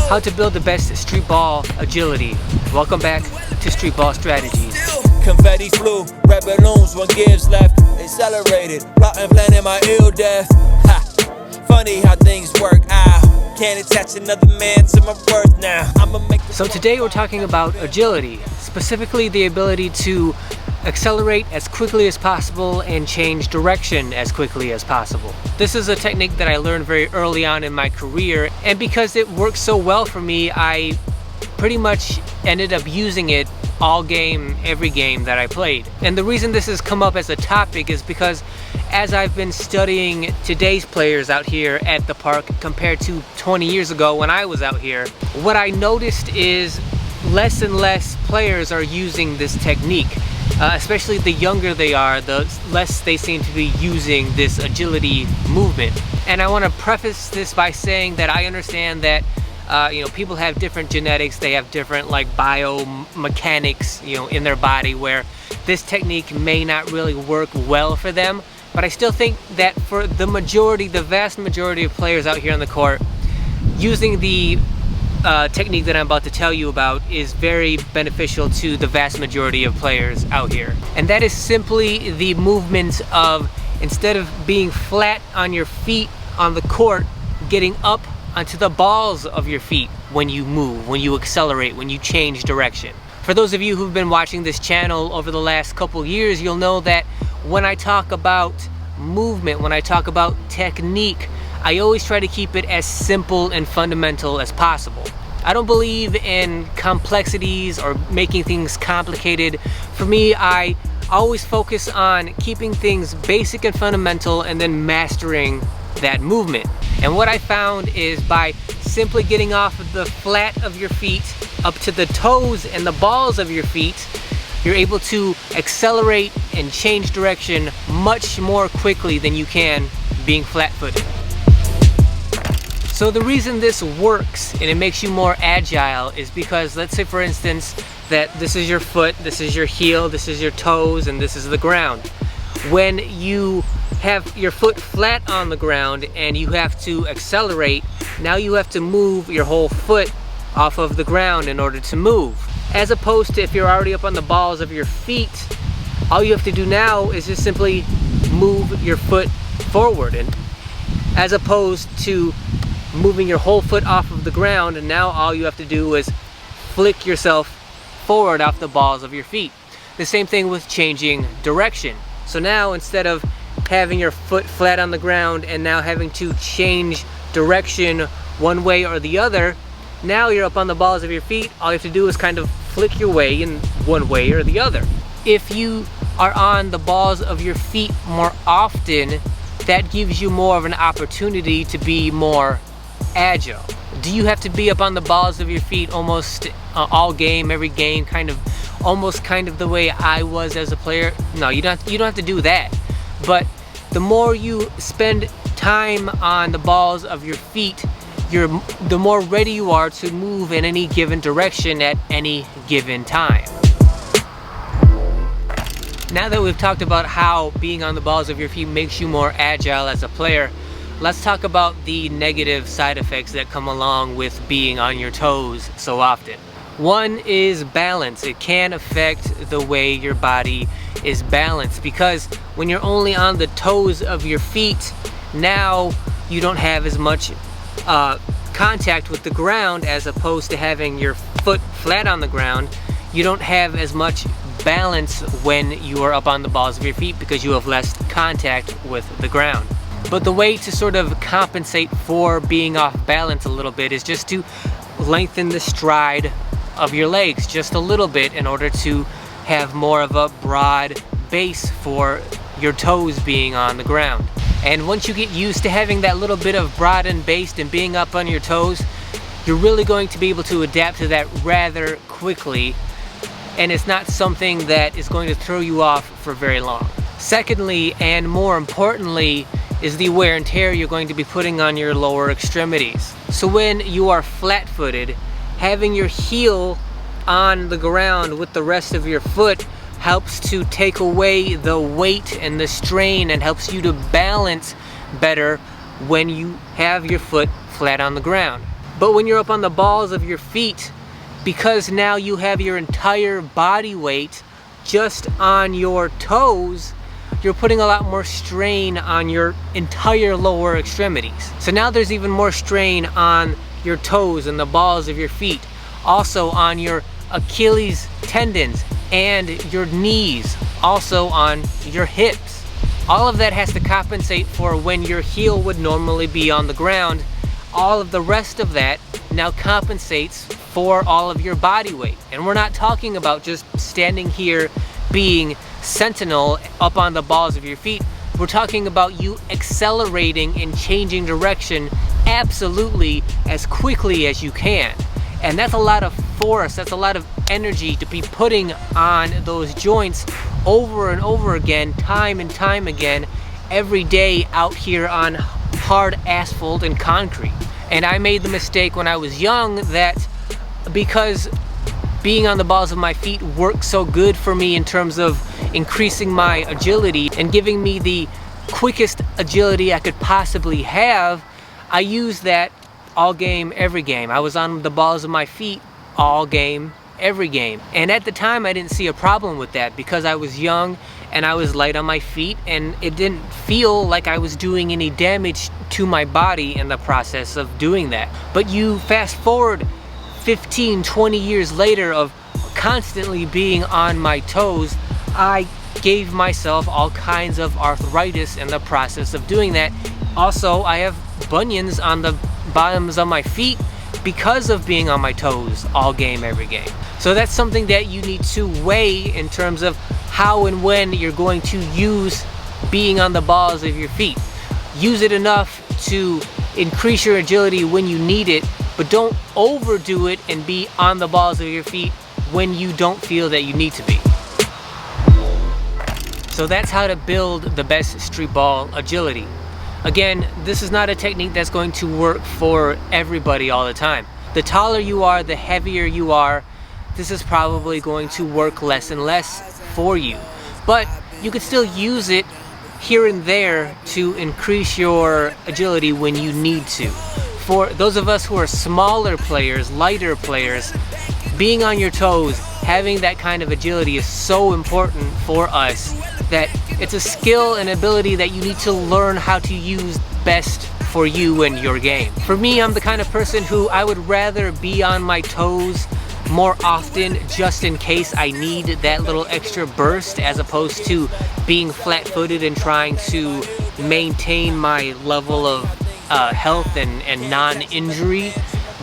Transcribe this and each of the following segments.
How to build the best streetball agility. Welcome back to Streetball Strategies. Confetti flew, red balloons when gives left. Accelerated, plotting, planning my ill death. Ha! Funny how things work out. Can't attach another man to my worth now. I'ma make. So today we're talking about agility, specifically the ability to accelerate as quickly as possible and change direction as quickly as possible. This is a technique that I learned very early on in my career, and because it worked so well for me, I pretty much ended up using it all game, every game that I played. And the reason this has come up as a topic is because as I've been studying today's players out here at the park compared to 20 years ago when I was out here, what I noticed is less and less players are using this technique. Especially the younger they are, the less they seem to be using this agility movement. And I want to preface this by saying that I understand that people have different genetics, they have different like biomechanics, in their body where this technique may not really work well for them. But I still think that for the vast majority of players out here on the court, using the technique that I'm about to tell you about is very beneficial to the vast majority of players out here. And that is simply the movement of, instead of being flat on your feet on the court, getting up onto the balls of your feet when you move, when you accelerate, when you change direction. For those of you who've been watching this channel over the last couple years, you'll know that when I talk about movement, when I talk about technique, I always try to keep it as simple and fundamental as possible. I don't believe in complexities or making things complicated. For me, I always focus on keeping things basic and fundamental and then mastering that movement. And what I found is by simply getting off of the flat of your feet up to the toes and the balls of your feet, you're able to accelerate and change direction much more quickly than you can being flat-footed. So the reason this works and it makes you more agile is because, let's say for instance that this is your foot, this is your heel, this is your toes, and this is the ground. When you have your foot flat on the ground and you have to accelerate, now you have to move your whole foot off of the ground in order to move. As opposed to if you're already up on the balls of your feet, all you have to do now is just simply move your foot forward, and as opposed to moving your whole foot off of the ground, and now all you have to do is flick yourself forward off the balls of your feet. The same thing with changing direction. So now instead of having your foot flat on the ground and now having to change direction one way or the other, now you're up on the balls of your feet. All you have to do is kind of flick your way in one way or the other. If you are on the balls of your feet more often, that gives you more of an opportunity to be more agile. Do you have to be up on the balls of your feet almost all game, every game, almost the way I was as a player? No, you don't have to do that. But the more you spend time on the balls of your feet, the more ready you are to move in any given direction at any given time. Now that we've talked about how being on the balls of your feet makes you more agile as a player, let's talk about the negative side effects that come along with being on your toes so often. One is balance. It can affect the way your body is balanced, because when you're only on the toes of your feet, now you don't have as much contact with the ground as opposed to having your foot flat on the ground. You don't have as much balance when you are up on the balls of your feet because you have less contact with the ground. But the way to sort of compensate for being off balance a little bit is just to lengthen the stride of your legs just a little bit in order to have more of a broad base for your toes being on the ground. And once you get used to having that little bit of broadened base and being up on your toes, you're really going to be able to adapt to that rather quickly, and it's not something that is going to throw you off for very long. Secondly, and more importantly, is the wear and tear you're going to be putting on your lower extremities. So when you are flat-footed, having your heel on the ground with the rest of your foot helps to take away the weight and the strain and helps you to balance better when you have your foot flat on the ground. But when you're up on the balls of your feet, because now you have your entire body weight just on your toes, you're putting a lot more strain on your entire lower extremities. So now there's even more strain on your toes and the balls of your feet, also on your Achilles tendons and your knees, also on your hips. All of that has to compensate for when your heel would normally be on the ground. All of the rest of that now compensates for all of your body weight. And we're not talking about just standing here being sentinel up on the balls of your feet. We're talking about you accelerating and changing direction absolutely as quickly as you can. And that's a lot of force, that's a lot of energy to be putting on those joints over and over again, time and time again, every day out here on hard asphalt and concrete. And I made the mistake when I was young that because being on the balls of my feet worked so good for me in terms of increasing my agility and giving me the quickest agility I could possibly have, I used that all game, every game. I was on the balls of my feet all game, every game. And at the time I didn't see a problem with that because I was young and I was light on my feet and it didn't feel like I was doing any damage to my body in the process of doing that. But you fast forward 15, 20 years later of constantly being on my toes, I gave myself all kinds of arthritis in the process of doing that. Also, I have bunions on the bottoms of my feet because of being on my toes all game, every game. So that's something that you need to weigh in terms of how and when you're going to use being on the balls of your feet. Use it enough to increase your agility when you need it, but don't overdo it and be on the balls of your feet when you don't feel that you need to be. So that's how to build the best street ball agility. Again, this is not a technique that's going to work for everybody all the time. The taller you are, the heavier you are, this is probably going to work less and less for you. But you can still use it here and there to increase your agility when you need to. For those of us who are smaller players, lighter players, being on your toes, having that kind of agility is so important for us that it's a skill and ability that you need to learn how to use best for you and your game. For me, I'm the kind of person who I would rather be on my toes more often just in case I need that little extra burst, as opposed to being flat-footed and trying to maintain my level of health and non-injury.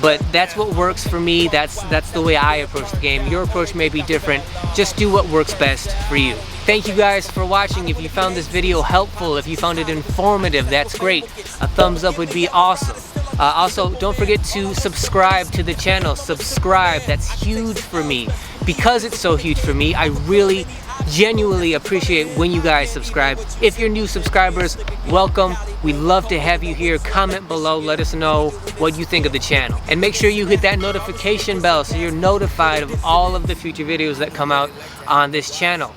But that's what works for me. That's the way I approach the game. Your approach may be different. Just do what works best for you. Thank you guys for watching. If you found this video helpful, if you found it informative, that's great. A thumbs up would be awesome. Also, don't forget to subscribe to the channel. Subscribe, that's huge for me. Because it's so huge for me, I really genuinely appreciate when you guys subscribe. If you're new subscribers, welcome. We'd love to have you here. Comment below, let us know what you think of the channel. And make sure you hit that notification bell so you're notified of all of the future videos that come out on this channel.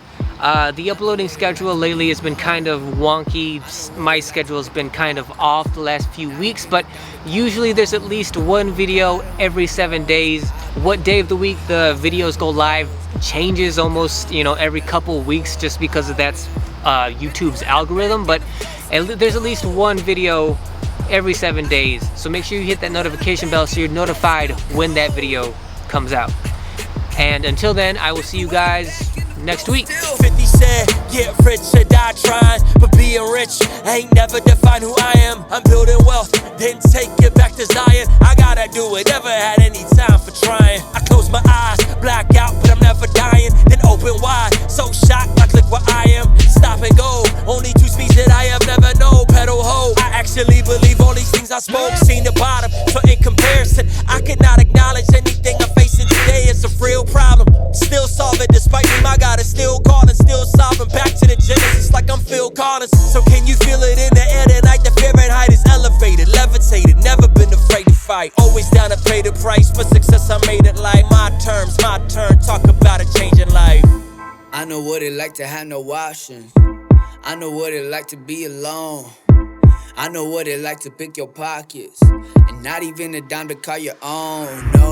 The uploading schedule lately has been kind of wonky. My schedule has been kind of off the last few weeks, but usually there's at least one video every 7 days. What day of the week the videos go live changes almost, every couple weeks, just because that's YouTube's algorithm, but there's at least one video every 7 days. So make sure you hit that notification bell so you're notified when that video comes out. And until then, I will see you guys next week. 50 said, get rich or die trying, but being rich ain't never define who I am. I'm building wealth, then take it back to Zion. I gotta do it, never had any time for trying. I close my eyes, black out, but I'm never dying. Then open wide, so shocked, I click where I am. Stop and go, only two speeds that I have never known. Pedal ho, I actually believe all these things I spoke. Seen the bottom, so in comparison, I could not acknowledge anything I'm facing today. It's a real problem, still solve it despite me. My God is still calling, still sovereign. Back to the Genesis like I'm Phil Collins. So can you feel it in the air tonight? The Fahrenheit is elevated, levitated. Never been afraid to fight. Always down to pay the price for success. I made it like my terms, my turn. Talk about a changing life. I know what it like to have no options. I know what it like to be alone. I know what it like to pick your pockets, and not even a dime to call your own, no.